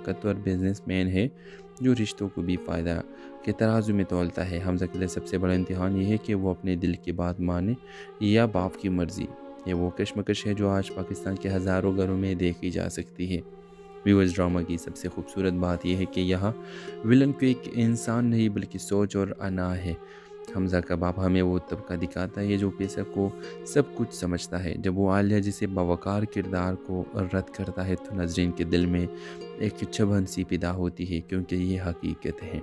طاقتور business man है जो रिश्तों को भी फ़ायदा के तराजू में तोलता है। हमज़ा के लिए सबसे बड़ा इम्तिहान ये है कि वो अपने दिल की बात माने या बाप की मर्ज़ी। ये वो कशमकश है जो आज पाकिस्तान के हज़ारों घरों में देखी जा सकती है। व्यूअर्स, ड्रामा की सबसे खूबसूरत बात यह है कि यहाँ विलन को एक इंसान नहीं बल्कि सोच और अना है। हमज़ा का बाप हमें वो तबका दिखाता है जो पैसा को सब कुछ समझता है। जब वो आलिया जैसे बावकार किरदार को रद्द करता है तो नजरीन के दिल में एक चुभन सी पैदा होती है, क्योंकि ये हकीकत है।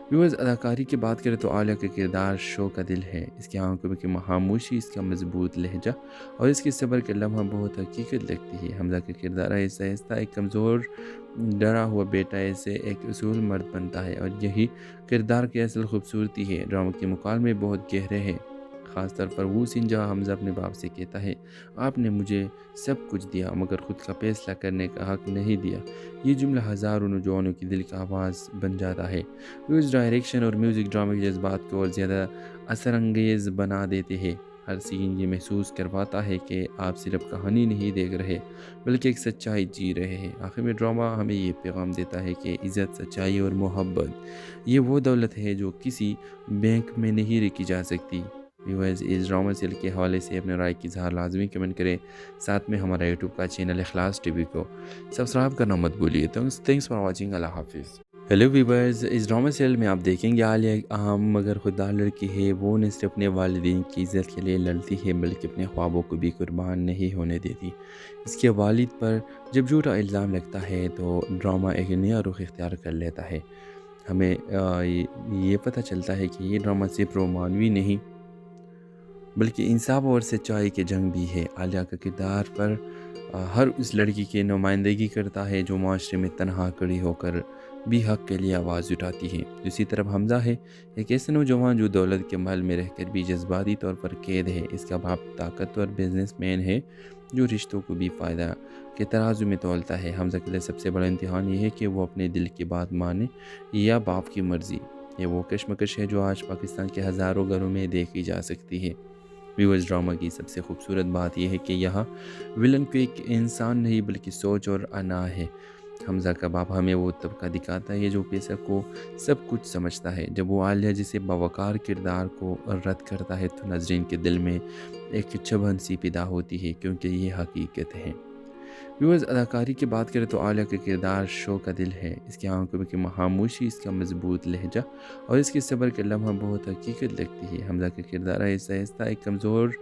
व्यूअर्स, अदाकारी की बात करें तो आलिया का किरदार शो का दिल है। इसकी आंखों की खामोशी, इसका मजबूत लहजा और इसके सब्र के लम्हा बहुत हकीकत लगती है। हमज़ा का किरदार ऐसा ऐसा एक कमज़ोर डरा हुआ बेटा ऐसे एक उसूल मर्द बनता है, और यही किरदार की असल खूबसूरती है। ड्रामा के मुकालमे बहुत गहरे हैं, ख़ास तौर पर वो सीन जहाँ हमज़ा अपने बाप से कहता है, आपने मुझे सब कुछ दिया मगर ख़ुद का फैसला करने का हक़ नहीं दिया। ये जुमला हज़ारों नौजवानों की दिल का आवाज़ बन जाता है। उस डायरेक्शन और म्यूज़िक ड्रामा के जज्बात को और ज़्यादा असरअंगेज़ बना देते हैं। हर सीन ये महसूस करवाता है कि आप सिर्फ कहानी नहीं देख रहे बल्कि एक सच्चाई जी रहे हैं। आखिर में ड्रामा हमें ये पैगाम देता है कि इज़्ज़त, सच्चाई और मोहब्बत ये वो दौलत है जो किसी बैंक में नहीं रखी जा सकती। व्यूअर्स, इस ड्रामा सीरियल के हवाले से अपने राय की इज़हार लाजमी कमेंट करें। साथ में हमारा यूट्यूब का चैनल इखलास टीवी को सब्सक्राइब करना मत भूलिए। Thanks for watching. अल्लाह हाफिज़। हेलो व्यूअर्स, इस ड्रामा सीरियल में आप देखेंगे आलिया एक अहम मगर खुददार लड़की है। वो न सिर्फ अपने वालिदैन की इज़्ज़त के लिए लड़ती है बल्कि अपने ख्वाबों को भी कुर्बान नहीं होने देती। इसके वालिद पर जब झूठा इल्ज़ाम लगता है तो ड्रामा एक नया रुख इख्तियार कर लेता है। हमें ये पता चलता है कि ये ड्रामा सिर्फ रोमानवी नहीं बल्कि इंसाफ और सच्चाई के जंग भी है। आलिया का किरदार पर हर उस लड़की की नुमाइंदगी करता है जो माशरे में तनहा खड़ी होकर भी हक़ के लिए आवाज़ उठाती है। दूसरी तरफ हमज़ा है एक ऐसा नौजवान जो दौलत के महल में रहकर भी जज्बाती तौर पर कैद है। इसका बाप ताकतवर बिजनेस मैन है जो रिश्तों को भी फ़ायदा के तराजू में तोलता है। हमज़ा के लिए सबसे बड़ा इम्तिहान ये है कि वो अपने दिल की बात माने या बाप की मर्ज़ी। ये वो कशमकश है जो आज पाकिस्तान के हज़ारों घरों में देखी जा सकती है। व्यूअर्स, ड्रामा की सबसे खूबसूरत बात यह है कि यहाँ विलन को एक इंसान नहीं बल्कि सोच और अना है। हमज़ा का बाप हमें वो तबका दिखाता है जो पैसा को सब कुछ समझता है। जब वो आलिया जैसे बावकार किरदार को रद्द करता है तो नजरीन के दिल में एक चुभन सी पैदा होती है, क्योंकि ये हकीकत है। व्यूअर्स, अदाकारी की बात करें तो आलिया का किरदार शो का दिल है। इसकी आंखों की खामोशी, इसका मजबूत लहजा और इसके सब्र के लम्हा बहुत हकीकत लगती है। हमज़ा का किरदार ऐसा ऐसा एक कमज़ोर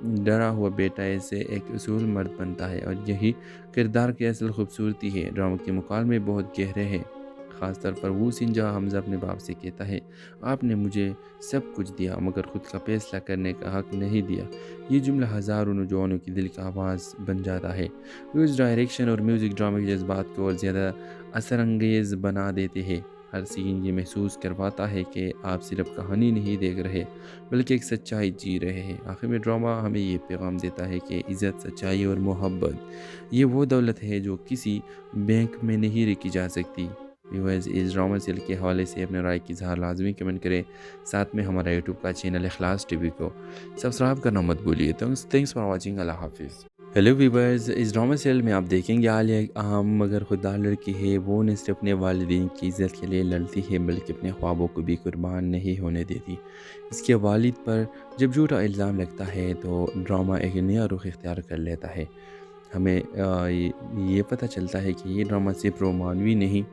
डरा हुआ बेटा ऐसे एक उसूल मर्द बनता है, और यही किरदार की असल खूबसूरती है। ड्रामा के मुकालमे बहुत गहरे हैं, ख़ास तौर पर वो सीन जहाँ हमज़ा अपने बाप से कहता है, आपने मुझे सब कुछ दिया मगर ख़ुद का फैसला करने का हक़ नहीं दिया। ये जुमला हज़ारों नौजवानों की दिल का आवाज़ बन जाता है। उस डायरेक्शन और म्यूज़िक ड्रामा के जज्बात को और ज़्यादा असरअंगेज़ बना देते हैं। हर सीन ये महसूस करवाता है कि आप सिर्फ कहानी नहीं देख रहे बल्कि एक सच्चाई जी रहे हैं। आखिर में ड्रामा हमें ये पैगाम देता है कि इज़्ज़त, सच्चाई और मोहब्बत ये वो दौलत है जो किसी बैंक में नहीं रखी जा सकती। व्यूअर्स, इस ड्रामा सीरियल के हवाले से अपने राय की इज़हार लाजमी कमेंट करें। साथ में हमारा यूट्यूब का चैनल इखलास टीवी को सब्सक्राइब करना मत भूलिए। Thanks for watching. अल्लाह हाफिज़। हेलो व्यूअर्स, इस ड्रामा सीरियल में आप देखेंगे आलिया एक अहम मगर खुददार लड़की है। वो न सिर्फ अपने वालिदैन की इज़्ज़त के लिए लड़ती है बल्कि अपने ख्वाबों को भी कुर्बान नहीं होने देती। इसके वालिद पर जब झूठा इल्ज़ाम लगता है तो ड्रामा एक नया रुख इख्तियार कर लेता है। हमें ये पता चलता है कि ये ड्रामा सिर्फ रोमानवी नहीं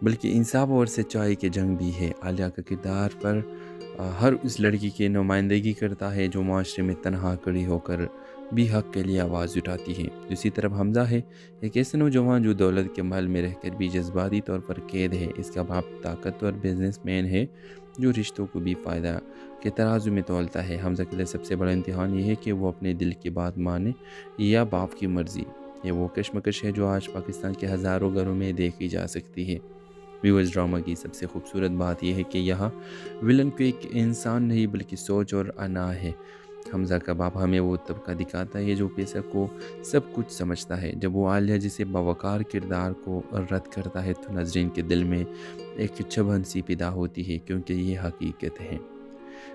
बल्कि इंसाफ और सच्चाई के जंग भी है। आलिया का किरदार पर हर उस लड़की की नुमाइंदगी करता है जो माशरे में तनहा खड़ी होकर भी हक़ के लिए आवाज़ उठाती है। दूसरी तरफ हमज़ा है एक ऐसा नौजवान जो दौलत के महल में रहकर भी जज्बाती तौर पर कैद है। इसका बाप ताकतवर बिजनेस मैन है जो रिश्तों को भी फ़ायदा के तराजू में तोलता है। हमज़ा के लिए सबसे बड़ा इम्तिहान ये है कि वो अपने दिल की बात माने या बाप की मर्ज़ी। ये वो कशमकश है जो आज पाकिस्तान के हज़ारों घरों में देखी जा सकती है। व्यूअर्स, ड्रामा की सबसे खूबसूरत बात यह है कि यहाँ विलन को एक इंसान नहीं बल्कि सोच और अना है। हमज़ा का बाप हमें वो तबका दिखाता है जो पैसा को सब कुछ समझता है। जब वो आलिया जैसे बावकार किरदार को रद्द करता है तो नजरीन के दिल में एक चुभन सी पैदा होती है, क्योंकि ये हकीकत है।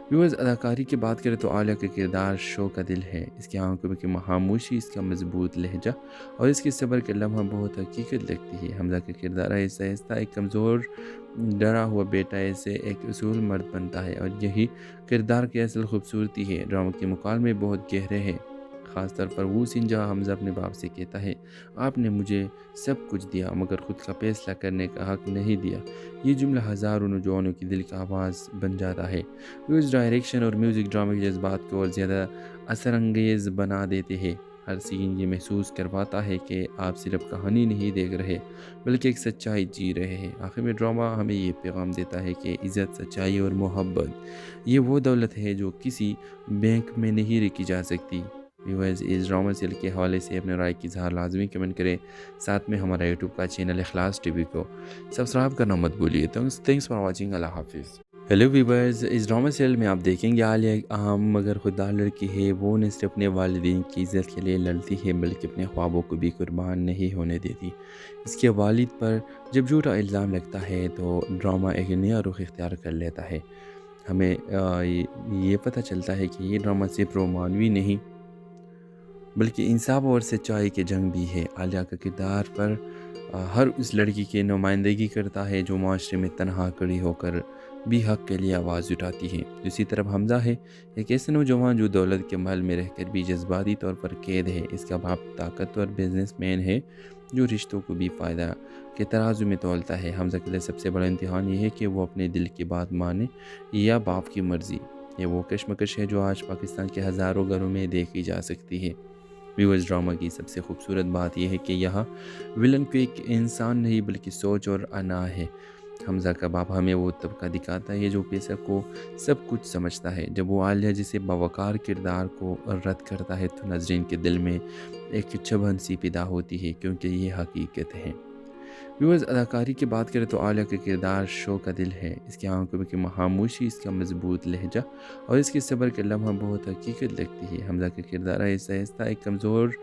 व्यूअर्स, अदाकारी की बात करें तो आलिया का किरदार शो का दिल है। इसकी आंखों की खामोशी, इसका मजबूत लहजा और इसके सब्र के लम्हा बहुत हकीकत लगती है। हमजा का किरदार आहिस्ता आहिस्ता एक कमज़ोर डरा हुआ बेटा ऐसे एक उसूल मर्द बनता है और यही किरदार की असल खूबसूरती है। ड्रामा के मुकालमे बहुत गहरे हैं, ख़ासतौर पर वो सीन जहाँ हमजा अपने बाप से कहता है, आपने मुझे सब कुछ दिया मगर ख़ुद का फैसला करने का हक़ नहीं दिया। ये जुमला हज़ारों नौजवानों की दिल का आवाज़ बन जाता है। उस डायरेक्शन और म्यूज़िक ड्रामा के जज्बात को और ज़्यादा असरअंगेज़ बना देते हैं। हर सीन ये महसूस करवाता है कि आप सिर्फ कहानी नहीं देख रहे बल्कि एक सच्चाई जी रहे हैं। आखिर में ड्रामा हमें ये पैगाम देता है कि इज़्ज़त, सच्चाई और मोहब्बत ये वो दौलत है जो किसी बैंक में नहीं रखी जा सकती। व्यूअर्स, इस ड्रामा सीरियल के हवाले से अपने राय की इज़हार लाजमी कमेंट करें। साथ में हमारा यूट्यूब का चैनल इखलास टीवी को सब्सक्राइब करना मत भूलिए। Thanks for watching. अल्लाह हाफिज़। हेलो व्यूअर्स, इस ड्रामा सीरियल में आप देखेंगे आलिया एक अहम मगर खुददार लड़की है। वो न सिर्फ अपने वालिदैन की इज़्ज़त के लिए लड़ती है बल्कि अपने ख्वाबों को भी कुर्बान नहीं होने देती। इसके वालिद पर जब झूठा इल्ज़ाम लगता है तो ड्रामा एक नया रुख इख्तियार कर लेता है। हमें ये पता चलता है कि ये ड्रामा सिर्फ रोमानवी नहीं बल्कि इंसाफ और सच्चाई के जंग भी है। आलिया का किरदार पर हर उस लड़की की नुमाइंदगी करता है जो माशरे में तनहा खड़ी होकर भी हक़ के लिए आवाज़ उठाती है। दूसरी तरफ हमजा है, एक ऐसा नौजवान जो दौलत के महल में रहकर भी जज्बाती तौर पर कैद है। इसका बाप ताकतवर बिजनेसमैन है जो रिश्तों को भी फ़ायदा के तराजू में तोलता है। हमजा के लिए सबसे बड़ा इम्तिहान ये है कि वो अपने दिल की बात माने या बाप की मर्ज़ी। ये वो कशमकश है जो आज पाकिस्तान के हज़ारों घरों में देखी जा सकती है। व्यूअर्स, ड्रामा की सबसे खूबसूरत बात यह है कि यहाँ विलन को एक इंसान नहीं बल्कि सोच और अना है। हमजा का बाप हमें वो तबका दिखाता है जो पैसा को सब कुछ समझता है। जब वो आलिया जैसे बावकार किरदार को रद्द करता है तो नजरीन के दिल में एक चुभन सी पैदा होती है, क्योंकि ये हकीकत है। व्यूअर्स, अदाकारी की बात करें तो आलिया का किरदार शो का दिल है। इसकी आंखों की खामोशी, इसका मजबूत लहजा और इसके सब्र के लम्हा बहुत हकीकत लगती है। हमजा का किरदार आहिस्ता आहिस्ता एक कमज़ोर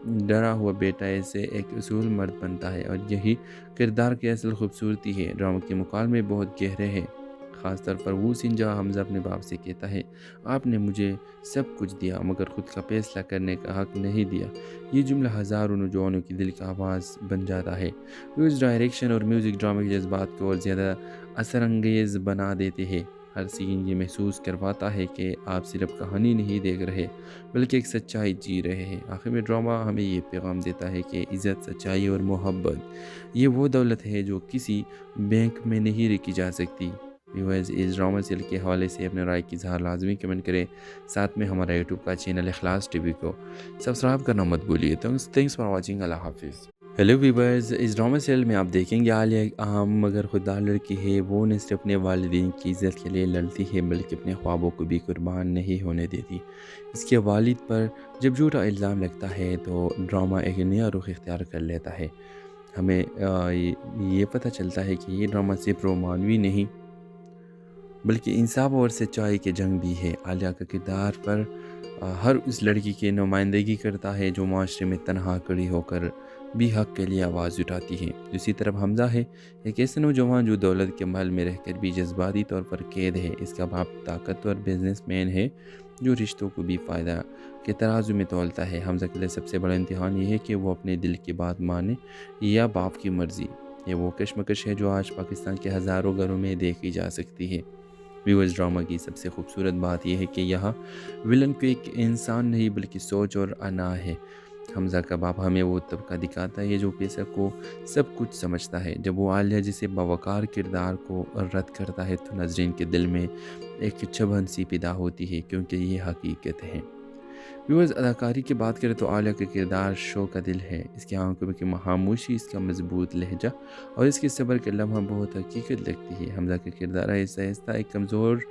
डरा हुआ बेटा ऐसे एक उसूल मर्द बनता है और यही किरदार की असल खूबसूरती है। ड्रामा के मुकालमे बहुत गहरे हैं, ख़ासतौर पर वो सीन जहाँ हमजा अपने बाप से कहता है, आपने मुझे सब कुछ दिया मगर ख़ुद का फैसला करने का हक़ नहीं दिया। ये जुमला हज़ारों नौजवानों की दिल का आवाज़ बन जाता है। उस डायरेक्शन और म्यूज़िक ड्रामा के जज्बात को और ज़्यादा असरअंगेज़ बना देते हैं। हर सीन ये महसूस करवाता है कि आप सिर्फ कहानी नहीं देख रहे बल्कि एक सच्चाई जी रहे हैं। आखिर में ड्रामा हमें ये पैगाम देता है कि इज़्ज़त, सच्चाई और मोहब्बत ये वो दौलत है जो किसी बैंक में नहीं रखी जा सकती। व्यूअर्स, इस ड्रामा सीरियल के हवाले से अपने राय की इज़हार लाजमी कमेंट करें। साथ में हमारा यूट्यूब का चैनल इखलास टीवी को सब्सक्राइब करना मत भूलिए। Thanks for watching. अल्लाह हाफिज़। हेलो व्यूअर्स, इस ड्रामा सीरियल में आप देखेंगे आलिया एक अहम मगर खुददार लड़की है। वो न सिर्फ अपने वालिदैन की इज़्ज़त के लिए लड़ती है बल्कि अपने ख्वाबों को भी कुर्बान नहीं होने देती। इसके वालिद पर जब झूठा इल्ज़ाम लगता है तो ड्रामा एक नया रुख इख्तियार कर लेता है। हमें ये पता चलता है कि ये ड्रामा सिर्फ रोमानवी नहीं बल्कि इंसाफ और सच्चाई के जंग भी है। आलिया का किरदार पर हर उस लड़की की नुमाइंदगी करता है जो माशरे में तनहा खड़ी होकर भी हक़ के लिए आवाज़ उठाती है। दूसरी तरफ हमजा है, एक ऐसा नौजवान जो दौलत के महल में रहकर भी जज्बाती तौर पर कैद है। इसका बाप ताकतवर बिजनेसमैन है जो रिश्तों को भी फ़ायदा के तराजू में तोलता है। हमजा के लिए सबसे बड़ा इम्तिहान ये है कि वो अपने दिल की बात माने या बाप की मर्ज़ी। ये वो कशमकश है जो आज पाकिस्तान के हज़ारों घरों में देखी जा सकती है। व्यूअर्स, ड्रामा की सबसे खूबसूरत बात यह है कि यहाँ विलन को एक इंसान नहीं बल्कि सोच और अना है। हमजा का बाप हमें वो तबका दिखाता है जो पैसा को सब कुछ समझता है। जब वो आलिया जैसे बावकार किरदार को रद्द करता है तो नजरीन के दिल में एक चुभन सी पैदा होती है, क्योंकि ये हकीकत है। व्यूअर्स, अदाकारी की बात करें तो आलिया का किरदार शो का दिल है। इसकी आंखों की खामोशी, इसका मजबूत लहजा और इसके सब्र के लम्हा बहुत हकीकत लगती है। हमजा का किरदार आहिस्ता आहिस्ता एक कमज़ोर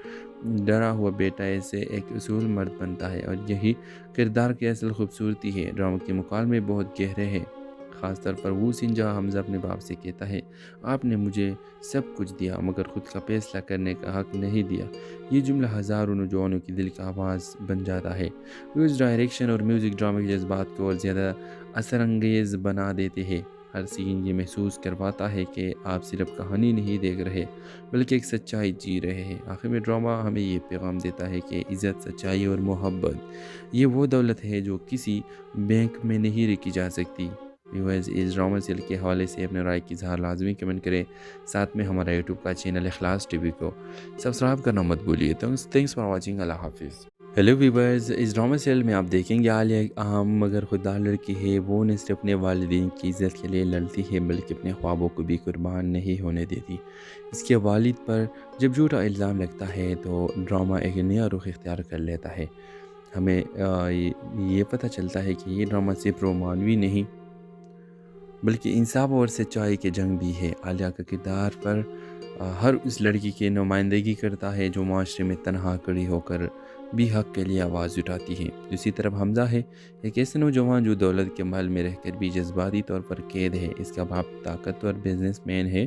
डरा हुआ बेटा ऐसे एक उसूल मर्द बनता है और यही किरदार की असल खूबसूरती है। ड्रामा के मुकालमे बहुत गहरे हैं, ख़ासतौर पर वो सीन जहाँ हमजा अपने बाप से कहता है, आपने मुझे सब कुछ दिया मगर ख़ुद का फैसला करने का हक़ नहीं दिया। ये जुमला हज़ारों नौजवानों की दिल का आवाज़ बन जाता है। उस डायरेक्शन और म्यूज़िक ड्रामा के जज्बात को और ज़्यादा असरअंगेज़ बना देते हैं। ہر سین یہ محسوس کرواتا ہے کہ آپ صرف کہانی نہیں دیکھ رہے بلکہ ایک سچائی جی رہے ہیں۔ آخر میں ڈرامہ ہمیں یہ پیغام دیتا ہے کہ عزت، سچائی اور محبت یہ وہ دولت ہے جو کسی بینک میں نہیں رکھی جا سکتی۔ ویورز، اس ڈرامہ سیل کے حوالے سے اپنے رائے کی اظہار لازمی کمنٹ کریں، ساتھ میں ہمارا یوٹیوب کا چینل اخلاص ٹی وی کو سبسکرائب کرنا مت بھولیے۔ Thanks for watching. اللہ حافظ۔ ہیلو ویورز، اس ڈرامہ سیل میں آپ دیکھیں گے عالیہ ایک اہم مگر خوددار لڑکی ہے۔ وہ نہ صرف اپنے والدین کی عزت کے لیے لڑتی ہے بلکہ اپنے خوابوں کو بھی قربان نہیں ہونے دیتی۔ اس کے والد پر جب جھوٹا الزام لگتا ہے تو ڈرامہ ایک نیا رخ اختیار کر لیتا ہے۔ ہمیں یہ پتہ چلتا ہے کہ یہ ڈرامہ صرف رومانوی نہیں بلکہ انصاف اور سچائی کے جنگ بھی ہے۔ عالیہ کا کردار پر ہر اس لڑکی کی نمائندگی کرتا ہے جو معاشرے میں تنہا کھڑی ہو کر بھی حق کے لیے آواز اٹھاتی ہے۔ دوسری طرف حمزہ ہے، ایک ایسے نوجوان جو دولت کے محل میں رہ کر بھی جذباتی طور پر قید ہے۔ اس کا باپ طاقتور بزنس مین ہے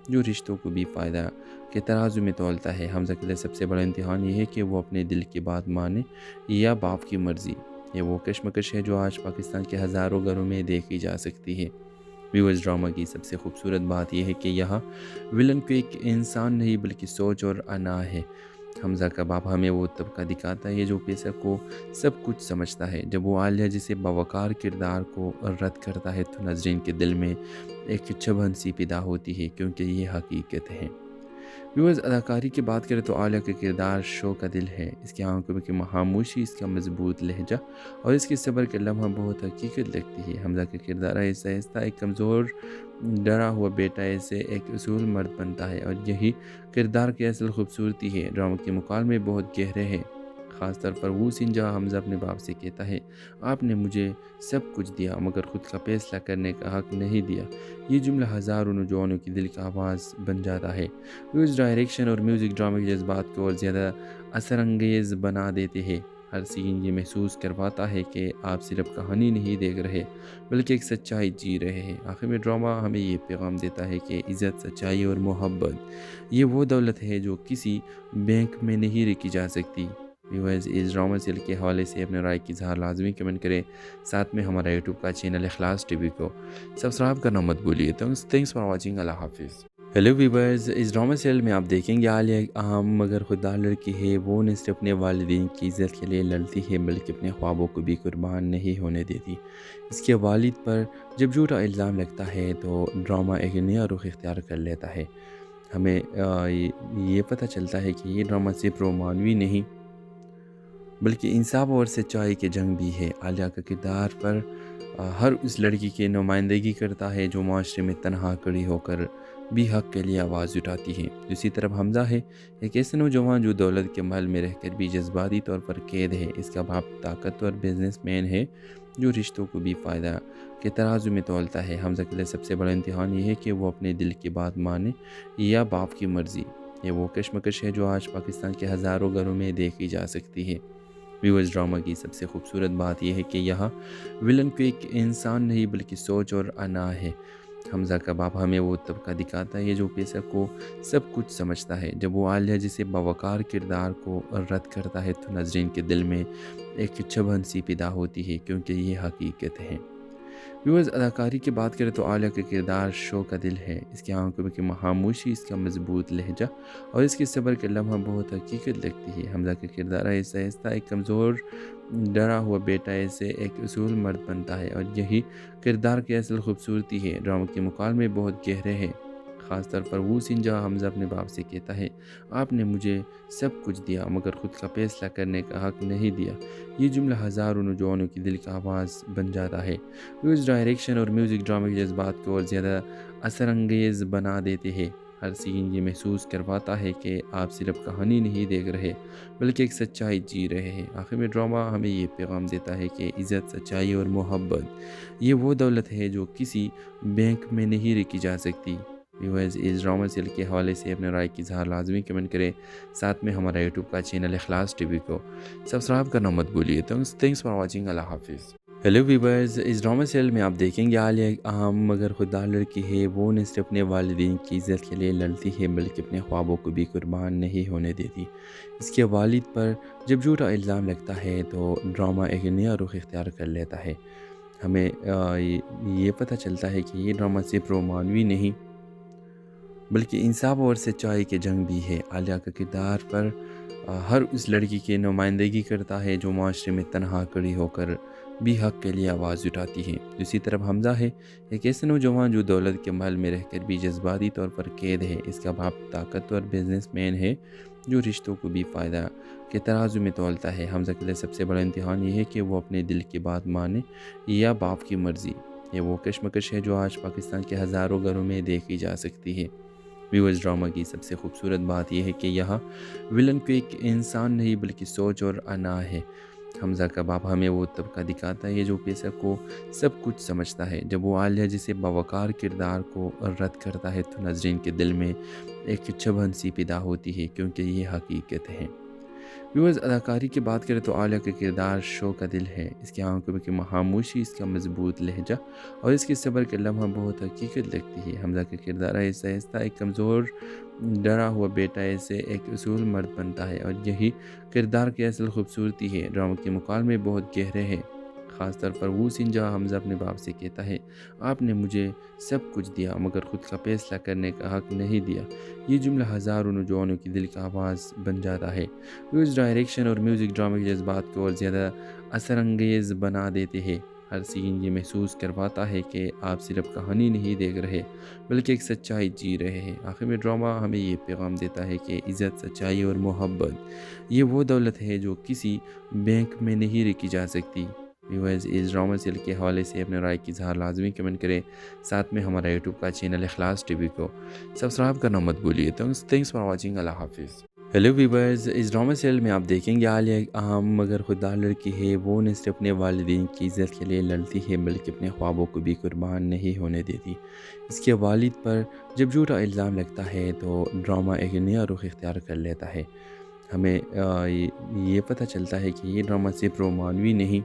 جو رشتوں کو بھی فائدہ کے ترازو میں تولتا ہے۔ حمزہ کے لیے سب سے بڑا امتحان یہ ہے کہ وہ اپنے دل کی بات مانے یا باپ کی مرضی۔ یہ وہ کشمکش ہے جو آج پاکستان کے ہزاروں گھروں میں دیکھی جا سکتی ہے۔ ویورز، ڈرامہ کی سب سے خوبصورت بات یہ ہے کہ یہاں ولن کو ایک انسان نہیں بلکہ سوچ اور انا ہے۔ حمزہ کا باپ ہمیں وہ طبقہ دکھاتا ہے جو پیسہ کو سب کچھ سمجھتا ہے۔ جب وہ عالیہ جیسے باوقار کردار کو رد کرتا ہے تو ناظرین کے دل میں ایک چبھن سی پیدا ہوتی ہے، کیونکہ یہ حقیقت ہے۔ ویورز، اداکاری کی بات کریں تو عالیہ کا کردار شو کا دل ہے۔ اس کی آنکھوں کی خاموشی، اس کا مضبوط لہجہ اور اس کے صبر کے لمحہ بہت حقیقت لگتی ہے۔ حمزہ کا کردار آہستہ آہستہ ایک کمزور ڈرا ہوا بیٹا سے ایک اصول مرد بنتا ہے، اور یہی کردار کی اصل خوبصورتی ہے۔ ڈرامہ کے مکالمے بہت گہرے ہیں، خاص طور پر وہ سین جہاں حمزہ اپنے باپ سے کہتا ہے، آپ نے مجھے سب کچھ دیا مگر خود کا فیصلہ کرنے کا حق نہیں دیا۔ یہ جملہ ہزاروں نوجوانوں کی دل کا آواز بن جاتا ہے۔ اس ڈائریکشن اور میوزک ڈرامے کے جذبات کو اور زیادہ اثر انگیز بنا دیتے ہیں۔ ہر سین یہ محسوس کرواتا ہے کہ آپ صرف کہانی نہیں دیکھ رہے بلکہ ایک سچائی جی رہے ہیں۔ آخر میں ڈرامہ ہمیں یہ پیغام دیتا ہے کہ عزت، سچائی اور محبت یہ وہ دولت ہے جو کسی بینک میں نہیں رکھی جا سکتی۔ ویورز، اس ڈرامہ سیل کے حوالے سے اپنے رائے کی اظہار لازمی کمنٹ کریں، ساتھ میں ہمارا یوٹیوب کا چینل اخلاص ٹی وی کو سبسکرائب کرنا مت بھولیے۔ Thanks for watching. اللہ حافظ۔ ہیلو ویورز، اس ڈرامہ سیل میں آپ دیکھیں گے عالیہ ایک اہم مگر خوددار لڑکی ہے۔ وہ نہ صرف اپنے والدین کی عزت کے لیے لڑتی ہے بلکہ اپنے خوابوں کو بھی قربان نہیں ہونے دیتی۔ اس کے والد پر جب جھوٹا الزام لگتا ہے تو ڈرامہ ایک نیا رخ اختیار کر لیتا ہے۔ ہمیں یہ پتہ چلتا ہے کہ یہ ڈرامہ صرف رومانوی نہیں بلکہ انصاف اور سچائی کے جنگ بھی ہے۔ عالیہ کا کردار پر ہر اس لڑکی کی نمائندگی کرتا ہے جو معاشرے میں تنہا کھڑی ہو کر بھی حق کے لیے آواز اٹھاتی ہے۔ دوسری طرف حمزہ ہے، ایک ایسے نوجوان جو دولت کے محل میں رہ کر بھی جذباتی طور پر قید ہے۔ اس کا باپ طاقتور بزنس مین ہے جو رشتوں کو بھی فائدہ کے ترازو میں تولتا ہے۔ حمزہ کے لیے سب سے بڑا امتحان یہ ہے کہ وہ اپنے دل کی بات مانے یا باپ کی مرضی۔ یہ وہ کشمکش ہے جو آج پاکستان کے ہزاروں گھروں میں دیکھی جا سکتی ہے۔ ویورز، ڈرامہ کی سب سے خوبصورت بات یہ ہے کہ یہاں ولن کو ایک انسان نہیں بلکہ سوچ اور انا ہے۔ حمزہ کا باپ ہمیں وہ طبقہ دکھاتا ہے جو پیسہ کو سب کچھ سمجھتا ہے۔ جب وہ عالیہ جیسے باوقار کردار کو رد کرتا ہے تو ناظرین کے دل میں ایک چبھن سی پیدا ہوتی ہے، کیونکہ یہ حقیقت ہے۔ ویورز، اداکاری کی بات کریں تو عالیہ کا کردار شو کا دل ہے۔ اس کی آنکھوں کی خاموشی، اس کا مضبوط لہجہ اور اس کے صبر کے لمحہ بہت حقیقت لگتی ہے۔ حمزہ کا کردار آہستہ آہستہ ایک کمزور ڈرا ہوا بیٹا سے ایک اصول مرد بنتا ہے، اور یہی کردار کی اصل خوبصورتی ہے۔ ڈرامہ کے مکالمے بہت گہرے ہیں، خاص طور پر وہ سین جہاں حمزہ اپنے باپ سے کہتا ہے، آپ نے مجھے سب کچھ دیا مگر خود کا فیصلہ کرنے کا حق نہیں دیا۔ یہ جملہ ہزاروں نوجوانوں کی دل کا آواز بن جاتا ہے۔ اس ڈائریکشن اور میوزک ڈرامے کے جذبات کو اور زیادہ اثر انگیز بنا دیتے ہیں۔ ہر سین یہ محسوس کرواتا ہے کہ آپ صرف کہانی نہیں دیکھ رہے بلکہ ایک سچائی جی رہے ہیں۔ آخر میں ڈرامہ ہمیں یہ پیغام دیتا ہے کہ عزت، سچائی اور محبت یہ وہ دولت ہے جو کسی بینک میں نہیں رکھی جا سکتی۔ ویورز، اس ڈرامہ سیل کے حوالے سے اپنے رائے کی اظہار لازمی کمنٹ کریں، ساتھ میں ہمارا یوٹیوب کا چینل اخلاص ٹی وی کو سبسکرائب کرنا مت بھولیے۔ Thanks for watching. اللہ حافظ۔ ہیلو ویورز، اس ڈرامہ سیل میں آپ دیکھیں گے عالیہ ایک اہم مگر خوددار لڑکی ہے۔ وہ نہ صرف اپنے والدین کی عزت کے لیے لڑتی ہے بلکہ اپنے خوابوں کو بھی قربان نہیں ہونے دیتی۔ اس کے والد پر جب جھوٹا الزام لگتا ہے تو ڈرامہ ایک نیا رخ اختیار کر لیتا ہے۔ हमें ये पता चलता है कि ये ड्रामा सिर्फ रोमानवी नहीं बल्कि इंसाफ और सच्चाई की जंग भी है। आलिया का किरदार पर हर उस लड़की की नुमाइंदगी करता है जो माशरे में तनहा खड़ी होकर भी हक़ के लिए आवाज़ उठाती है। दूसरी तरफ हमज़ा है, एक ऐसे नौजवान जो दौलत के महल में रहकर भी जज्बाती तौर पर कैद है। इसका बाप ताकतवर बिजनेसमैन है जो रिश्तों को भी फ़ायदा के तराजू में तोलता है। हमज़ा के लिए सबसे बड़ा इम्तिहान ये है कि वो अपने दिल की बात माने या बाप की मर्ज़ी। ये वो कशमकश है जो आज पाकिस्तान के हज़ारों घरों में देखी जा सकती है। व्यूअर्स, ड्रामा की सबसे खूबसूरत बात यह है कि यहाँ विलन को एक इंसान नहीं बल्कि सोच और अना है। हमज़ा का बाप हमें वो तबका दिखाता है जो पैसा को सब कुछ समझता है। जब वो आलिया जैसे बावकार किरदार को रद्द करता है तो नाज़रीन के दिल में एक चुभन सी पैदा होती है, क्योंकि ये हकीकत है। व्यूअर्स, अदाकारी की बात करें तो आलिया का किरदार शो का दिल है। इसकी आंखों की खामोशी, इसका मजबूत लहजा और इसके सब्र के लम्हा बहुत हकीकत लगती है। हमज़ा का किरदार ऐसा ऐसा एक कमज़ोर डरा हुआ बेटा ऐसे एक उसूल मर्द बनता है और यही किरदार की असल खूबसूरती है। ड्रामा के मुकालमे बहुत गहरे हैं, ख़ास तौर पर वो सीन जहाँ हमज़ा अपने बाप से कहता है, आपने मुझे सब कुछ दिया मगर ख़ुद का फैसला करने का हक़ नहीं दिया। ये जुमला हज़ारों नौजवानों की दिल का आवाज़ बन जाता है। उस डायरेक्शन और म्यूज़िक ड्रामा के जज्बात को और ज़्यादा असरअंगेज़ बना देते हैं। हर सीन ये महसूस करवाता है कि आप सिर्फ कहानी नहीं देख रहे बल्कि एक सच्चाई जी रहे हैं। आखिर में ड्रामा हमें ये पैगाम देता है कि इज़्ज़त, सच्चाई और मोहब्बत ये वो दौलत है जो किसी बैंक में नहीं रखी जा सकती। व्यूअर्स, इस ड्रामा सीरियल के हवाले से अपने राय की इज़हार लाजमी कमेंट करें। साथ में हमारा यूट्यूब का चैनल इखलास टीवी को सब्सक्राइब करना मत भूलिए। Thanks for watching. अल्लाह हाफिज़। हेलो व्यूअर्स, इस ड्रामा सीरियल में आप देखेंगे आलिया एक अहम मगर खुददार लड़की है। वो न सिर्फ अपने वालिदैन की इज़्ज़त के लिए लड़ती है बल्कि अपने ख्वाबों को भी कुर्बान नहीं होने देती। इसके वालिद पर जब झूठा इल्ज़ाम लगता है तो ड्रामा एक नया रुख इख्तियार कर लेता है। हमें ये पता चलता है कि ये ड्रामा सिर्फ रोमानवी नहीं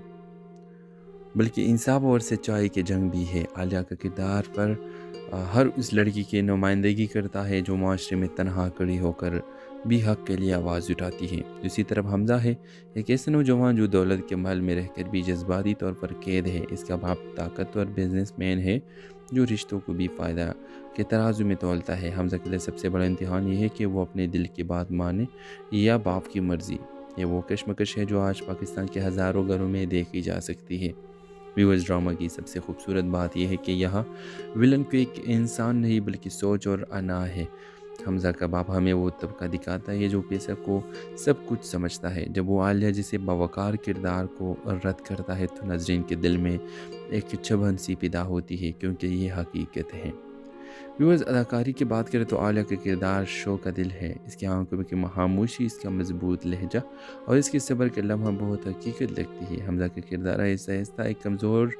बल्कि इंसाफ और सच्चाई की जंग भी है। आलिया का किरदार पर हर उस लड़की की नुमाइंदगी करता है जो माशरे में तनहा खड़ी होकर भी हक़ के लिए आवाज़ उठाती है। दूसरी तरफ हमज़ा है, एक ऐसे नौजवान जो दौलत के महल में रहकर भी जज्बाती तौर पर कैद है। इसका बाप ताकतवर बिजनेसमैन है जो रिश्तों को भी फ़ायदा के तराजू में तोलता है। हमज़ा के लिए सबसे बड़ा इम्तिहान ये है कि वो अपने दिल की बात माने या बाप की मर्ज़ी। ये वो कशमकश है जो आज पाकिस्तान के हज़ारों घरों में देखी जा सकती है। व्यूअर्स, ड्रामा की सबसे खूबसूरत बात यह है कि यहाँ विलन को एक इंसान नहीं बल्कि सोच और अना है। हमज़ा का बाप हमें वो तबका दिखाता है जो पैसा को सब कुछ समझता है। जब वो आलिया जैसे बावकार किरदार को रद्द करता है तो नाज़रीन के दिल में एक चुभन सी पैदा होती है, क्योंकि ये हकीकत है। व्यूअर्स, अदाकारी की बात करें तो आलिया का किरदार शो का दिल है। इसकी आंखों की खामोशी, इसका मजबूत लहजा और इसके सब्र के लम्हा बहुत हकीकत लगती है। हमज़ा का किरदार ऐसा ऐसा एक कमज़ोर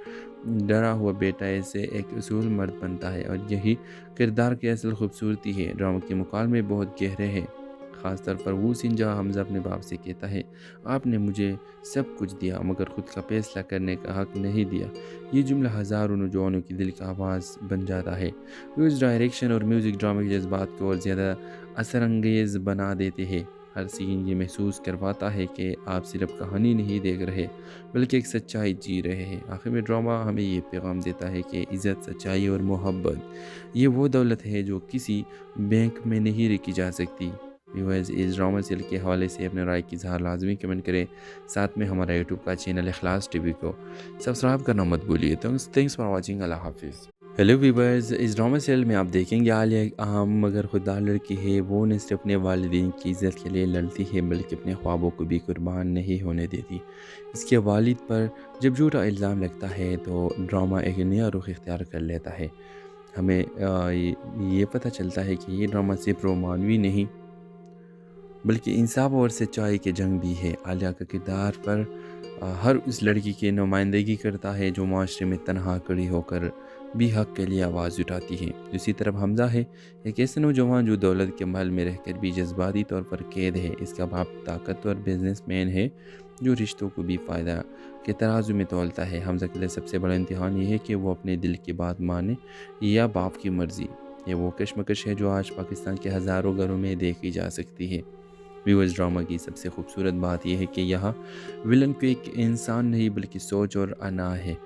डरा हुआ बेटा ऐसे एक उसूल मर्द बनता है और यही किरदार की असल खूबसूरती है। ड्रामा के मुकालमे बहुत गहरे हैं, ख़ास तौर पर वो सीन जहाँ हमज़ा अपने बाप से कहता है, आपने मुझे सब कुछ दिया मगर ख़ुद का फैसला करने का हक़ नहीं दिया। ये जुमला हज़ारों नौजवानों की दिल का आवाज़ बन जाता है। उस डायरेक्शन और म्यूज़िक ड्रामा के जज्बात को और ज़्यादा असरअंगेज़ बना देते हैं। हर सीन ये महसूस करवाता है कि आप सिर्फ कहानी नहीं देख रहे बल्कि एक सच्चाई जी रहे हैं। आखिर में ड्रामा हमें ये पैगाम देता है कि इज़्ज़त, सच्चाई और मोहब्बत ये वो दौलत है जो किसी बैंक में नहीं रखी जा सकती। व्यूअर्स, इस ड्रामा सीरियल के हवाले से अपने राय की इज़हार लाजमी कमेंट करें। साथ में हमारा यूट्यूब का चैनल इखलास टीवी को सब्सक्राइब करना मत भूलिए। Thanks for watching. अल्लाह हाफिज़। हेलो व्यूअर्स, इस ड्रामा सीरियल में आप देखेंगे आलिया एक अहम मगर खुददार लड़की है। वो न सिर्फ अपने वालिदैन की इज़्ज़त के लिए लड़ती है बल्कि अपने ख्वाबों को भी कुर्बान नहीं होने देती। इसके वालिद पर जब झूठा इल्ज़ाम लगता है तो ड्रामा एक नया रुख इख्तियार कर लेता है। हमें ये पता चलता है कि ये ड्रामा सिर्फ रोमानवी नहीं बल्कि इंसाफ और सच्चाई की जंग भी है। आलिया का किरदार पर हर उस लड़की की नुमाइंदगी करता है जो माशरे में तनहा खड़ी होकर भी हक़ के लिए आवाज़ उठाती है। दूसरी तरफ हमज़ा है, एक ऐसे नौजवान जो दौलत के महल में रहकर भी जज्बाती तौर पर कैद है। इसका बाप ताकतवर बिजनेसमैन है जो रिश्तों को भी फ़ायदा के तराजू में तोलता है। हमज़ा के लिए सबसे बड़ा इम्तिहान ये है कि वो अपने दिल की बात माने या बाप की मर्ज़ी। ये वो कशमकश है जो आज पाकिस्तान के हज़ारों घरों में देखी जा सकती है। व्यूअर्स, ड्रामा की सबसे खूबसूरत बात यह है कि यहाँ विलन को एक इंसान नहीं बल्कि सोच और अना है।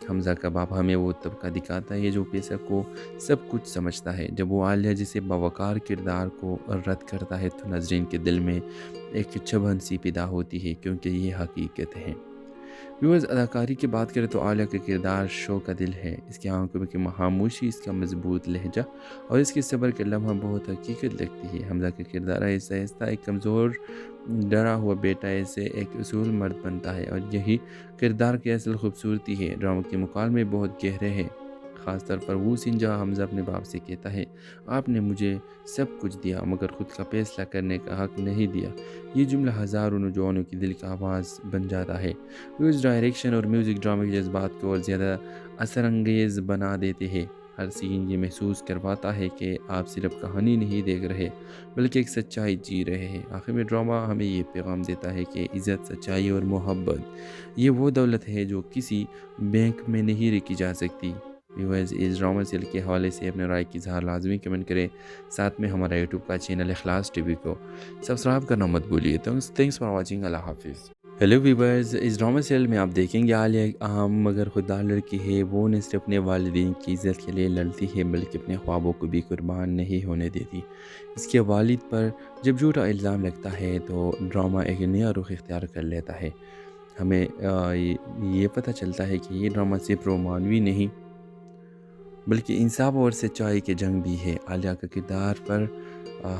حمزہ کا باپ ہمیں وہ طبقہ دکھاتا ہے جو پیسہ کو سب کچھ سمجھتا ہے۔ جب وہ عالیہ جیسے باوقار کردار کو رد کرتا ہے تو ناظرین کے دل میں ایک چبھن سی پیدا ہوتی ہے، کیونکہ یہ حقیقت ہے۔ ویورز، اداکاری کی بات کریں تو عالیہ کا کردار شو کا دل ہے۔ اس کی آنکھوں کی خاموشی، اس کا مضبوط لہجہ اور اس کے صبر کے لمحہ بہت حقیقت لگتی ہے۔ حمزہ کا کردار آہستہ آہستہ ایک کمزور ڈرا ہوا بیٹا سے ایک اصول مرد بنتا ہے، اور یہی کردار کی اصل خوبصورتی ہے۔ ڈرامہ کے مکالمے بہت گہرے ہیں، خاص طور پر وہ سین جہاں حمزہ اپنے باپ سے کہتا ہے، آپ نے مجھے سب کچھ دیا مگر خود کا فیصلہ کرنے کا حق نہیں دیا۔ یہ جملہ ہزاروں نوجوانوں کی دل کا آواز بن جاتا ہے۔ اس ڈائریکشن اور میوزک ڈرامے کے جذبات کو اور زیادہ اثر انگیز بنا دیتے ہیں۔ ہر سین یہ محسوس کرواتا ہے کہ آپ صرف کہانی نہیں دیکھ رہے بلکہ ایک سچائی جی رہے ہیں۔ آخر میں ڈرامہ ہمیں یہ پیغام دیتا ہے کہ عزت، سچائی اور محبت یہ وہ دولت ہے جو کسی بینک میں نہیں رکھی جا سکتی۔ ویورز، اس ڈرامہ سیل کے حوالے سے اپنے رائے کی اظہار لازمی کمنٹ کریں، ساتھ میں ہمارا یوٹیوب کا چینل اخلاص ٹی وی کو سبسکرائب کرنا مت بھولیے۔ تھینکس فار واچنگ، اللہ حافظ۔ ہیلو ویورز، اس ڈرامہ سیل میں آپ دیکھیں گے عالیہ ایک اہم مگر خوددار لڑکی ہے۔ وہ نہ صرف اپنے والدین کی عزت کے لیے لڑتی ہے بلکہ اپنے خوابوں کو بھی قربان نہیں ہونے دیتی۔ اس کے والد پر جب جھوٹا الزام لگتا ہے تو ڈرامہ ایک نیا رخ اختیار کر لیتا ہے۔ ہمیں یہ پتہ چلتا ہے کہ یہ ڈرامہ صرف رومانوی نہیں بلکہ انصاف اور سچائی کی جنگ بھی ہے۔ عالیہ کا کردار پر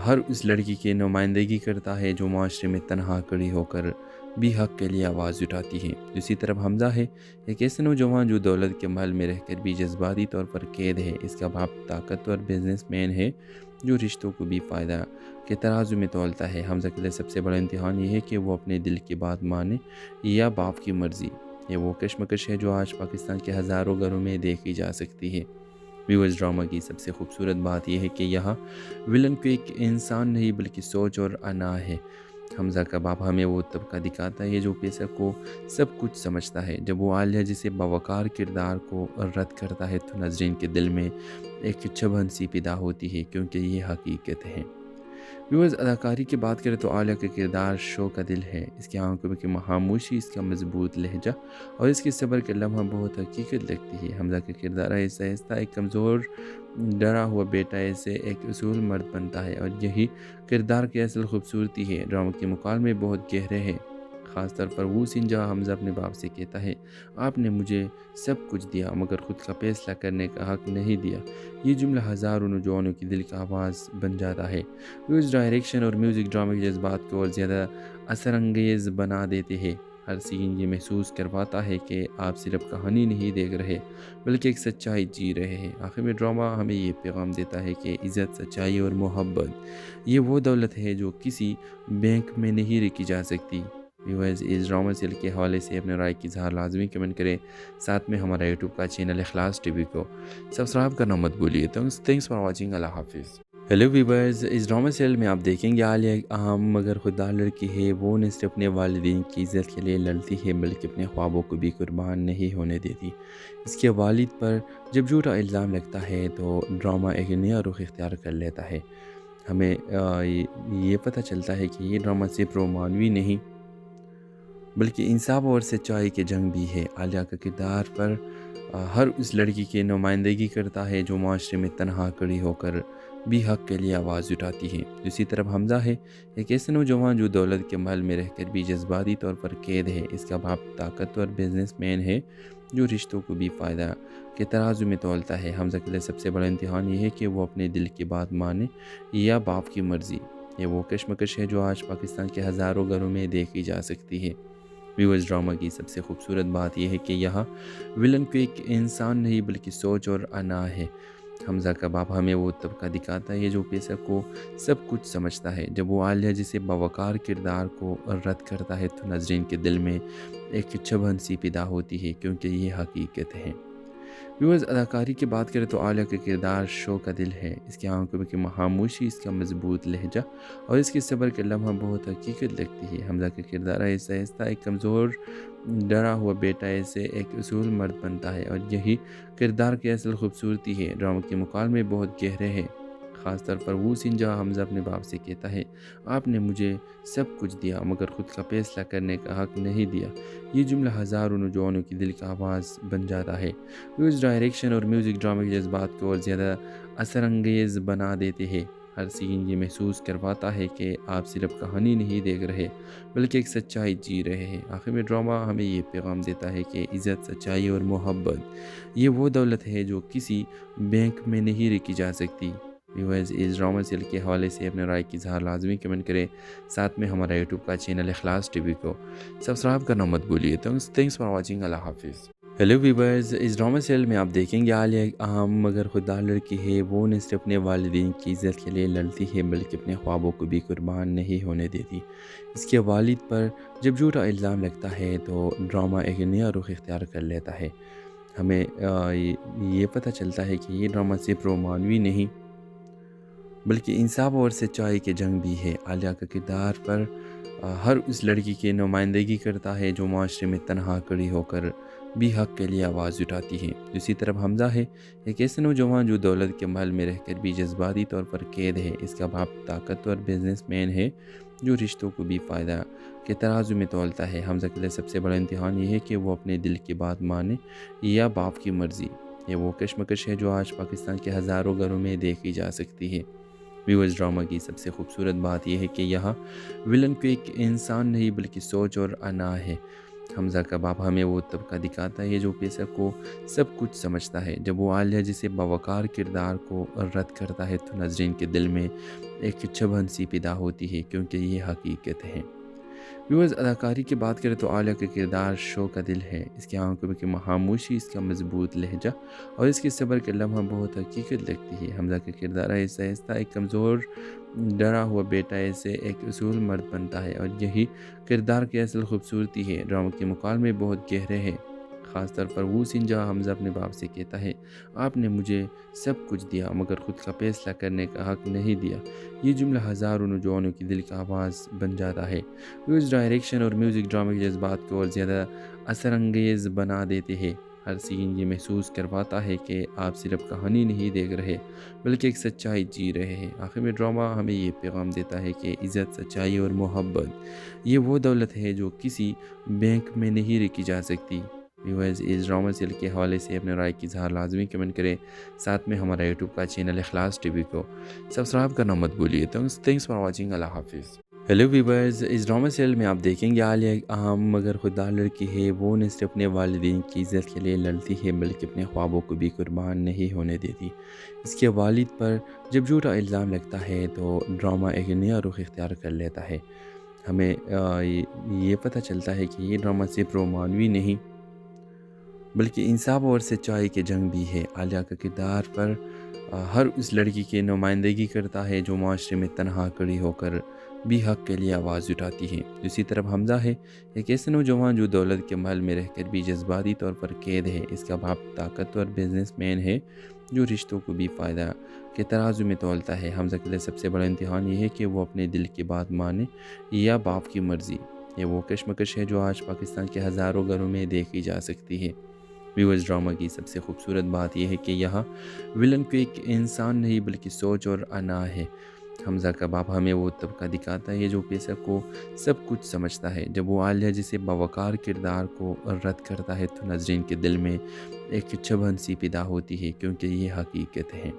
ہر اس لڑکی کی نمائندگی کرتا ہے جو معاشرے میں تنہا کھڑی ہو کر بھی حق کے لیے آواز اٹھاتی ہے۔ اسی طرف حمزہ ہے ایک ایسا نوجوان جو دولت کے محل میں رہ کر بھی جذباتی طور پر قید ہے۔ اس کا باپ طاقتور بزنس مین ہے جو رشتوں کو بھی فائدہ کے ترازو میں تولتا ہے۔ حمزہ کے لیے سب سے بڑا امتحان یہ ہے کہ وہ اپنے دل کی بات مانے یا باپ کی مرضی۔ یہ وہ کشمکش ہے جو آج پاکستان کے ہزاروں گھروں میں دیکھی جا سکتی ہے۔ ویورز، ڈرامہ کی سب سے خوبصورت بات یہ ہے کہ یہاں ولن کو ایک انسان نہیں بلکہ سوچ اور انا ہے۔ حمزہ کا باپ ہمیں وہ طبقہ دکھاتا ہے جو پیسہ کو سب کچھ سمجھتا ہے۔ جب وہ عالیہ جیسے باوقار کردار کو رد کرتا ہے تو ناظرین کے دل میں ایک چبھن سی پیدا ہوتی ہے، کیونکہ یہ حقیقت ہے۔ ویورز، اداکاری کی بات کریں تو عالیہ کا کردار شو کا دل ہے۔ اس کی آنکھوں کی خاموشی، اس کا مضبوط لہجہ اور اس کے صبر کے لمحہ بہت حقیقت لگتی ہے۔ حمزہ کا کردار آہستہ آہستہ ایک کمزور ڈرا ہوا بیٹا سے ایک اصول مرد بنتا ہے، اور یہی کردار کی اصل خوبصورتی ہے۔ ڈرامہ کے مکالمے بہت گہرے ہیں، خاص طور پر وہ سین جہاں حمزہ اپنے باپ سے کہتا ہے، آپ نے مجھے سب کچھ دیا مگر خود کا فیصلہ کرنے کا حق نہیں دیا۔ یہ جملہ ہزاروں نوجوانوں کی دل کا آواز بن جاتا ہے۔ اس ڈائریکشن اور میوزک ڈرامے کے جذبات کو اور زیادہ اثر انگیز بنا دیتے ہیں۔ ہر سین یہ محسوس کرواتا ہے کہ آپ صرف کہانی نہیں دیکھ رہے بلکہ ایک سچائی جی رہے ہیں۔ آخر میں ڈرامہ ہمیں یہ پیغام دیتا ہے کہ عزت، سچائی اور محبت یہ وہ دولت ہے جو کسی بینک میں نہیں رکھی جا سکتی۔ ویورز، اس ڈرامہ سیل کے حوالے سے اپنے رائے کی اظہار لازمی کمنٹ کریں، ساتھ میں ہمارا یوٹیوب کا چینل اخلاص ٹی وی کو سبسکرائب کرنا مت بھولیے۔ تھینکس فار واچنگ، اللہ حافظ۔ ہیلو ویورز، اس ڈرامہ سیل میں آپ دیکھیں گے عالیہ ایک اہم مگر خوددار لڑکی ہے۔ وہ نہ صرف اپنے والدین کی عزت کے لیے لڑتی ہے بلکہ اپنے خوابوں کو بھی قربان نہیں ہونے دیتی۔ اس کے والد پر جب جھوٹا الزام لگتا ہے تو ڈرامہ ایک نیا رخ اختیار کر لیتا ہے۔ ہمیں یہ پتہ چلتا ہے کہ یہ ڈرامہ صرف رومانوی نہیں بلکہ انصاف اور سچائی کی جنگ بھی ہے۔ عالیہ کا کردار پر ہر اس لڑکی کی نمائندگی کرتا ہے جو معاشرے میں تنہا کھڑی ہو کر بھی حق کے لیے آواز اٹھاتی ہے۔ اسی طرف حمزہ ہے ایک ایسا نوجوان جو دولت کے محل میں رہ کر بھی جذباتی طور پر قید ہے۔ اس کا باپ طاقتور بزنس مین ہے جو رشتوں کو بھی فائدہ کے ترازو میں تولتا ہے۔ حمزہ کے لیے سب سے بڑا امتحان یہ ہے کہ وہ اپنے دل کی بات مانے یا باپ کی مرضی۔ یہ وہ کشمکش ہے جو آج پاکستان کے ہزاروں گھروں میں دیکھی جا سکتی ہے۔ ویورز، ڈرامہ کی سب سے خوبصورت بات یہ ہے کہ یہاں ولن کو ایک انسان نہیں بلکہ سوچ اور انا ہے۔ حمزہ کا باپ ہمیں وہ طبقہ دکھاتا ہے جو پیسہ کو سب کچھ سمجھتا ہے۔ جب وہ عالیہ جیسے باوقار کردار کو رد کرتا ہے تو ناظرین کے دل میں ایک چبھن سی پیدا ہوتی ہے، کیونکہ یہ حقیقت ہے۔ ویورز، اداکاری کی بات کریں تو عالیہ کا کردار شو کا دل ہے۔ اس کی آنکھوں کی خاموشی، اس کا مضبوط لہجہ اور اس کے صبر کے لمحہ بہت حقیقت لگتی ہے۔ حمزہ کا کردار آہستہ آہستہ ایک کمزور ڈرا ہوا بیٹا سے ایک اصول مرد بنتا ہے، اور یہی کردار کی اصل خوبصورتی ہے۔ ڈرامہ کے مکالمے بہت گہرے ہیں، خاص طور پر وہ سین جہاں حمزہ اپنے باپ سے کہتا ہے آپ نے مجھے سب کچھ دیا مگر خود کا فیصلہ کرنے کا حق نہیں دیا۔ یہ جملہ ہزاروں نوجوانوں کی دل کا آواز بن جاتا ہے۔ اس ڈائریکشن اور میوزک ڈرامے کے جذبات کو اور زیادہ اثر انگیز بنا دیتے ہیں۔ ہر سین یہ محسوس کرواتا ہے کہ آپ صرف کہانی نہیں دیکھ رہے بلکہ ایک سچائی جی رہے ہیں۔ آخر میں ڈرامہ ہمیں یہ پیغام دیتا ہے کہ عزت، سچائی اور محبت یہ وہ دولت ہے جو کسی بینک میں نہیں رکھی جا سکتی۔ ویورز، اس ڈرامہ سیل کے حوالے سے اپنے رائے کی اظہار لازمی کمنٹ کریں۔ ساتھ میں ہمارا یوٹیوب کا چینل اخلاص ٹی وی کو سبسکرائب کرنا مت بھولیے۔ Thanks for watching. اللہ حافظ۔ ہیلو ویورز، اس ڈرامہ سیل میں آپ دیکھیں گے عالیہ ایک اہم مگر خوددار لڑکی ہے۔ وہ نہ صرف اپنے والدین کی عزت کے لیے لڑتی ہے بلکہ اپنے خوابوں کو بھی قربان نہیں ہونے دیتی۔ اس کے والد پر جب جھوٹا الزام لگتا ہے تو ڈرامہ ایک نیا رخ اختیار کر لیتا ہے۔ ہمیں یہ پتہ چلتا ہے کہ یہ ڈرامہ صرف رومانوی نہیں بلکہ انصاف اور سچائی کی جنگ بھی ہے۔ عالیہ کا کردار پر ہر اس لڑکی کی نمائندگی کرتا ہے جو معاشرے میں تنہا کھڑی ہو کر بھی حق کے لیے آواز اٹھاتی ہے۔ دوسری طرف حمزہ ہے ایک ایسا نوجوان جو دولت کے محل میں رہ کر بھی جذباتی طور پر قید ہے۔ اس کا باپ طاقتور بزنس مین ہے جو رشتوں کو بھی فائدہ کے ترازو میں تولتا ہے۔ حمزہ کے لیے سب سے بڑا امتحان یہ ہے کہ وہ اپنے دل کی بات مانے یا باپ کی مرضی۔ یہ وہ کشمکش ہے جو آج پاکستان کے ہزاروں گھروں میں دیکھی جا سکتی ہے۔ ویورز، ڈرامہ کی سب سے خوبصورت بات یہ ہے کہ یہاں ولن کو ایک انسان نہیں بلکہ سوچ اور انا ہے۔ حمزہ کا باپ ہمیں وہ طبقہ دکھاتا ہے جو پیسہ کو سب کچھ سمجھتا ہے۔ جب وہ عالیہ جیسے باوقار کردار کو رد کرتا ہے تو ناظرین کے دل میں ایک چبھن سی پیدا ہوتی ہے کیونکہ یہ حقیقت ہے۔ ویورز، اداکاری کی بات کریں تو عالیہ کا کردار شو کا دل ہے۔ اس کی آنکھوں کی خاموشی، اس کا مضبوط لہجہ اور اس کے صبر کے لمحہ بہت حقیقت لگتی ہے۔ حمزہ کا کردار آہستہ آہستہ ایک کمزور ڈرا ہوا بیٹا ایسے ایک اصول مرد بنتا ہے اور یہی کردار کی اصل خوبصورتی ہے۔ ڈرامہ کے مکالمے بہت گہرے ہیں، خاص طور پر وہ سین جہاں حمزہ اپنے باپ سے کہتا ہے آپ نے مجھے سب کچھ دیا مگر خود کا فیصلہ کرنے کا حق نہیں دیا۔ یہ جملہ ہزاروں نوجوانوں کی دل کا آواز بن جاتا ہے۔ اس ڈائریکشن اور میوزک ڈرامے کے جذبات کو اور زیادہ اثر انگیز بنا دیتے ہیں۔ ہر سین یہ محسوس کرواتا ہے کہ آپ صرف کہانی نہیں دیکھ رہے بلکہ ایک سچائی جی رہے ہیں۔ آخر میں ڈرامہ ہمیں یہ پیغام دیتا ہے کہ عزت، سچائی اور محبت یہ وہ دولت ہے جو کسی بینک میں نہیں رکھی جا سکتی۔ ویورز، اس ڈرامہ سیل کے حوالے سے اپنے رائے کی اظہار لازمی کمنٹ کریں۔ ساتھ میں ہمارا یوٹیوب کا چینل اخلاص ٹی وی کو سبسکرائب کرنا مت بھولیے۔ Thanks for watching. اللہ حافظ۔ ہیلو ویورز، اس ڈرامہ سیل میں آپ دیکھیں گے عالیہ ایک اہم مگر خوددار لڑکی ہے۔ وہ نہ صرف اپنے والدین کی عزت کے لیے لڑتی ہے بلکہ اپنے خوابوں کو بھی قربان نہیں ہونے دیتی۔ اس کے والد پر جب جھوٹا الزام لگتا ہے تو ڈرامہ ایک نیا رخ اختیار کر لیتا ہے۔ ہمیں یہ پتہ چلتا ہے کہ یہ ڈرامہ صرف رومانوی نہیں بلکہ انصاف اور سچائی کی جنگ بھی ہے۔ عالیہ کا کردار پر ہر اس لڑکی کی نمائندگی کرتا ہے جو معاشرے میں تنہا کھڑی ہو کر بھی حق کے لیے آواز اٹھاتی ہے۔ دوسری طرف حمزہ ہے ایک ایسا نوجوان جو دولت کے محل میں رہ کر بھی جذباتی طور پر قید ہے۔ اس کا باپ طاقتور بزنس مین ہے جو رشتوں کو بھی فائدہ کے ترازو میں تولتا ہے۔ حمزہ کے لیے سب سے بڑا امتحان یہ ہے کہ وہ اپنے دل کی بات مانے یا باپ کی مرضی۔ یہ وہ کشمکش ہے جو آج پاکستان کے ہزاروں گھروں میں دیکھی جا سکتی ہے۔ ویورز، ڈرامہ کی سب سے خوبصورت بات یہ ہے کہ یہاں ولن کو ایک انسان نہیں بلکہ سوچ اور انا ہے۔ حمزہ کا باپ ہمیں وہ طبقہ دکھاتا ہے جو پیسہ کو سب کچھ سمجھتا ہے۔ جب وہ عالیہ جیسے باوقار کردار کو رد کرتا ہے تو ناظرین کے دل میں ایک چبھن سی پیدا ہوتی ہے کیونکہ یہ حقیقت ہے۔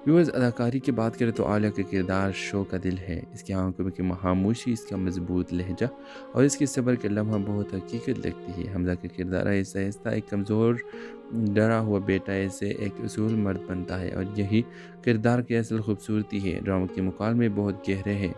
ویورز، اداکاری کی بات کریں تو عالیہ کا کردار شو کا دل ہے۔ اس کی آنکھوں کی خاموشی، اس کا مضبوط لہجہ اور اس کے صبر کے لمحہ بہت حقیقت لگتی ہے۔ حمزہ کا کردار آہستہ آہستہ ایک کمزور ڈرا ہوا بیٹا ایسے ایک اصول مرد بنتا ہے اور یہی کردار کی اصل خوبصورتی ہے۔ ڈرامہ کے مکالمے بہت گہرے ہیں،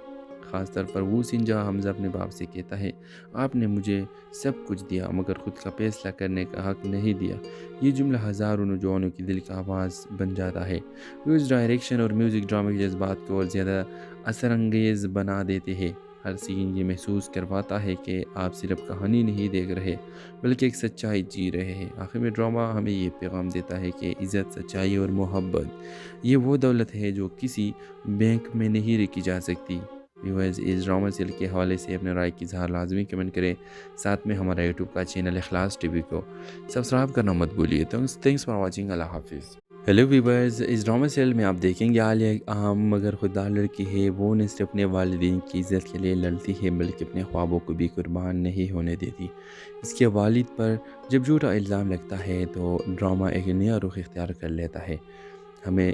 خاص طور پر وہ سین جہاں حمزہ اپنے باپ سے کہتا ہے آپ نے مجھے سب کچھ دیا مگر خود کا فیصلہ کرنے کا حق نہیں دیا۔ یہ جملہ ہزاروں نوجوانوں کی دل کا آواز بن جاتا ہے۔ اس ڈائریکشن اور میوزک ڈرامے کے جذبات کو اور زیادہ اثر انگیز بنا دیتے ہیں۔ ہر سین یہ محسوس کرواتا ہے کہ آپ صرف کہانی نہیں دیکھ رہے بلکہ ایک سچائی جی رہے ہیں۔ آخر میں ڈرامہ ہمیں یہ پیغام دیتا ہے کہ عزت، سچائی اور محبت یہ وہ دولت ہے جو کسی بینک میں نہیں رکھی جا سکتی۔ ویورز، اس ڈرامہ سیل کے حوالے سے اپنے رائے کی اظہار لازمی کمنٹ کریں۔ ساتھ میں ہمارا یوٹیوب کا چینل اخلاص ٹی وی کو سبسکرائب کرنا مت بھولیے۔ Thanks for watching. اللہ حافظ۔ हेलो वीवर्स, इस ड्रामा सीरियल में आप देखेंगे आलिया एक आम मगर खुददार लड़की है। वो न सिर्फ अपने वालिदैन की इज़्ज़त के लिए लड़ती है बल्कि अपने ख्वाबों को भी कुर्बान नहीं होने देती। इसके वालिद पर जब झूठा इल्ज़ाम लगता है तो ड्रामा एक नया रुख इख्तियार कर लेता है। हमें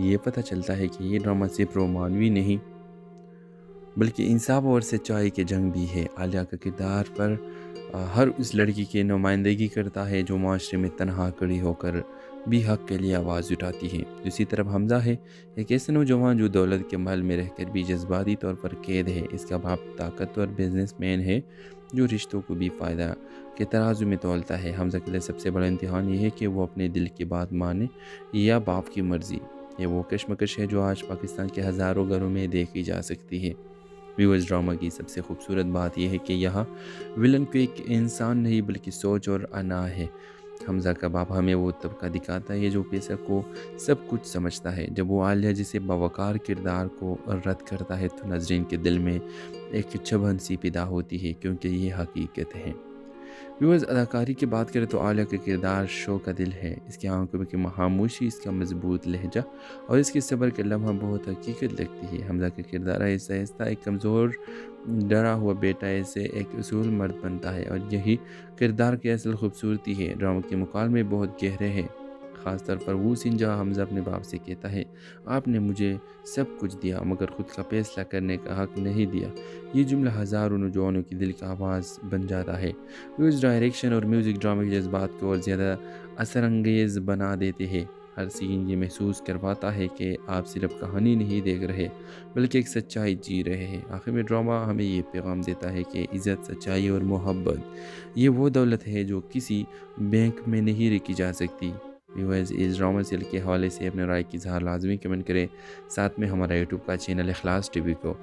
ये पता चलता है कि ये ड्रामा सिर्फ रोमानवी नहीं बल्कि इंसाफ और सच्चाई की जंग भी है। आलिया का किरदार पर हर उस लड़की की नुमाइंदगी करता है जो माशरे में तनहा खड़ी होकर भी हक़ के लिए आवाज़ उठाती है। दूसरी तरफ हमज़ा है, एक ऐसे नौजवान जो दौलत के महल में रहकर भी जज्बाती तौर पर कैद है। इसका बाप ताकतवर बिजनेसमैन है जो रिश्तों को भी फ़ायदा के तराजू में तोलता है। हमज़ा के लिए सबसे बड़ा इम्तिहान ये है कि वो अपने दिल की बात माने या बाप की मर्ज़ी। ये वो कशमकश है जो आज पाकिस्तान के हज़ारों घरों में देखी जा सकती है। व्यूअर्स, ड्रामा की सबसे खूबसूरत बात यह है कि यहाँ विलन को एक इंसान नहीं बल्कि सोच और अना है। हमज़ा का बाप हमें वो तबका दिखाता है जो पैसा को सब कुछ समझता है। जब वो आलिया जैसे बावकार किरदार को रद्द करता है तो नाज़रीन के दिल में एक चुभन सी पैदा होती है, क्योंकि ये हकीकत है। व्यूअर्स, अदाकारी की बात करें तो आलिया का किरदार शो का दिल है। इसकी आंखों की खामोशी, इसका मजबूत लहजा और इसके सब्र के लम्हा बहुत हकीकत लगती है। हमज़ा का किरदार ऐसा ऐसा एक कमज़ोर डरा हुआ बेटा ऐसे एक उसूल मर्द बनता है और यही किरदार की असल खूबसूरती है। ड्रामा के मुकालमे बहुत गहरे हैं, ख़ास तौर पर वो सीन जहाँ हमज़ा अपने बाप से कहता है, आपने मुझे सब कुछ दिया मगर ख़ुद का फैसला करने का हक़ नहीं दिया। ये जुमला हज़ारों नौजवानों की दिल का आवाज़ बन जाता है। उस डायरेक्शन और म्यूज़िक ड्रामा के जज्बात को और ज़्यादा असरअंगेज़ बना देते हैं। हर सीन ये महसूस करवाता है कि आप सिर्फ कहानी नहीं देख रहे बल्कि एक सच्चाई जी रहे हैं। आखिर में ड्रामा हमें ये पैगाम देता है कि इज़्ज़त, सच्चाई और मोहब्बत ये वो दौलत है जो किसी बैंक में नहीं रखी जा सकती। व्यूअर्स, इस ड्रामा सीरियल के हवाले से अपने राय की इज़हार लाजमी कमेंट करें। साथ में हमारा यूट्यूब का चैनल इखलास टीवी को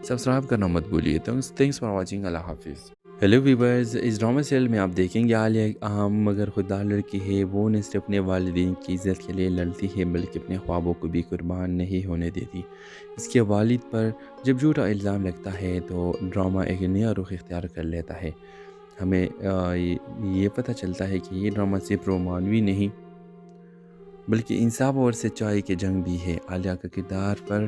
सब्सक्राइब करना मत भूलिए। Thanks for watching. अल्लाह हाफिज़। हेलो व्यूअर्स, इस ड्रामा सीरियल में आप देखेंगे आलिया एक आम मगर खुददार लड़की है। वो न सिर्फ अपने वालिदैन की इज़्ज़त के लिए लड़ती है बल्कि अपने ख्वाबों को भी कुर्बान नहीं होने देती। इसके वालिद पर जब झूठा इल्ज़ाम लगता है तो ड्रामा एक नया रुख इख्तियार कर लेता है। हमें ये पता चलता है कि ये ड्रामा सिर्फ रोमानवी नहीं बल्कि इंसाफ और सच्चाई की जंग भी है। आलिया का किरदार पर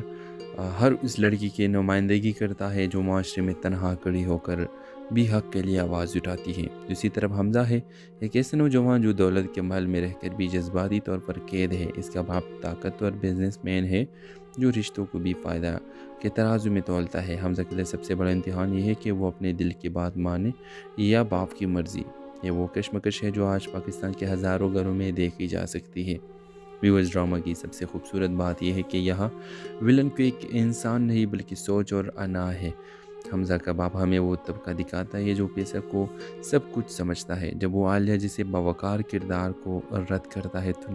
हर उस लड़की की नुमाइंदगी करता है जो माशरे में तनहा खड़ी होकर भी हक़ के लिए आवाज़ उठाती है। दूसरी तरफ हमज़ा है, एक ऐसे नौजवान जो दौलत के महल में रहकर भी जज्बाती तौर पर कैद है। इसका बाप ताकतवर बिजनेसमैन है जो रिश्तों को भी फ़ायदा के तराजू में तोलता है। हमज़ा के लिए सबसे बड़ा इम्तिहान ये है कि वो अपने दिल की बात माने या बाप की मर्ज़ी। ये वो कशमकश है जो आज पाकिस्तान के हज़ारों घरों में देखी जा सकती है। व्यूअर्स, ड्रामा की सबसे खूबसूरत बात यह है कि यहाँ विलन को एक इंसान नहीं बल्कि सोच और अना है। हमज़ा का बाप हमें वो तबका दिखाता है जो पैसा को सब कुछ समझता है। जब वो आलिया जैसे बावकार किरदार को रद्द करता है तो